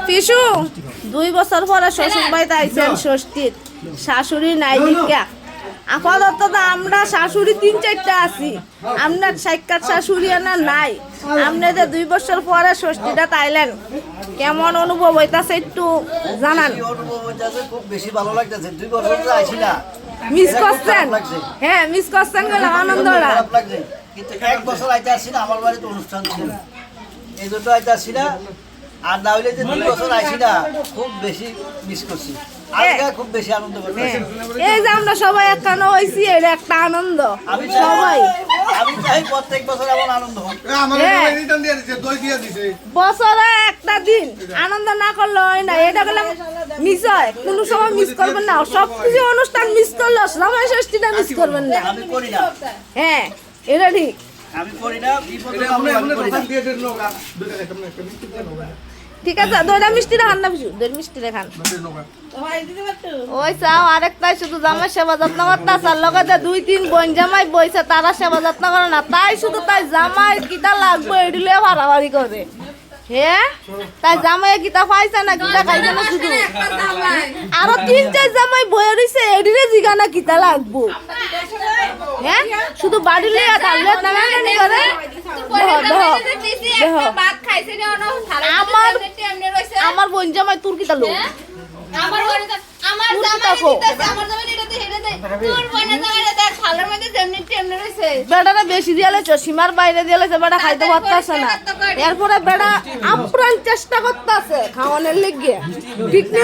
পিসু 2 বছর পরে শ্বশুর বাড়িতে আইছেন ষষ্ঠীর শাশুড়ি নাই দিকা আপাতত তো আমরা শাশুড়ি 3-4টা আছি আপনার সাক্ষাৎ শাশুড়ি না নাই আপনি যে 2 বছর পরে ষষ্ঠীটা তাইলেন কেমন অনুভব হইতাছে একটু জানান। অনুভব হইতাছে খুব বেশি ভালো লাগতেছে 2 বছর ধরে আইছি না মিস করছেন? হ্যাঁ মিস করছেন গেল আনন্দটা খারাপ লাগছে কিন্তু 1 বছর আইতে আসছি না আমার বাড়িতে অনুষ্ঠান ছিল এই জন্য আইতে আসছি না আর না হইলে যে 2 বছর আইছি না খুব বেশি মিস করছি আজকে খুব বেশি আনন্দ করতেছি। এই যে আমরা সবাই একখানে হইছি এর একটা আনন্দ আমি সবাই চাই প্রত্যেক বছর এমন আনন্দ হোক। বছরে একটা দিন আনন্দ না করলে হয় না এটা গেলে মিস হয় কোনো সময় মিস করবেন না সবকিছু অনুষ্ঠান মিস করলে জামাই ষষ্ঠীটা মিস করবেন না। আমি করি না হ্যাঁ এটা ঠিক আমি করি না বিপদে আমি করি না। ঠিক আছে 2টা মিষ্টি রাখান না পিছু 2 মিষ্টি রাখান ওই চাও আরেকটাই শুধু জামাই সেবা যত্ন করতেছে আর লগে 2-3 বোন জামাই বইছে তারা সেবা যত্ন করে না তাই শুধু তাই জামাই কিটা লাগবে এডিলে ভাড়াবাড়ি করে হ্যাঁ তাই জামাই কিটা পাইছে না কিটা খাইছে না শুধু আরো 3-4 জামাই বয়ে রইছে এডিলে জিগানা কিটা লাগবো হ্যাঁ শুধু বাড়ি লিয়া তাহলে টানাটানি করে আমার বোন জামাই তোর কিটা লোক বেড়াটা বেশি দিয়ে লেছো সীমার বাইরে দিয়ে লেছে বেড়া খাইতে পারতেছে না এরপরে বেড়া আপ্রাণ চেষ্টা করতেছে খাওয়ানোর লেগে ঠিক নেই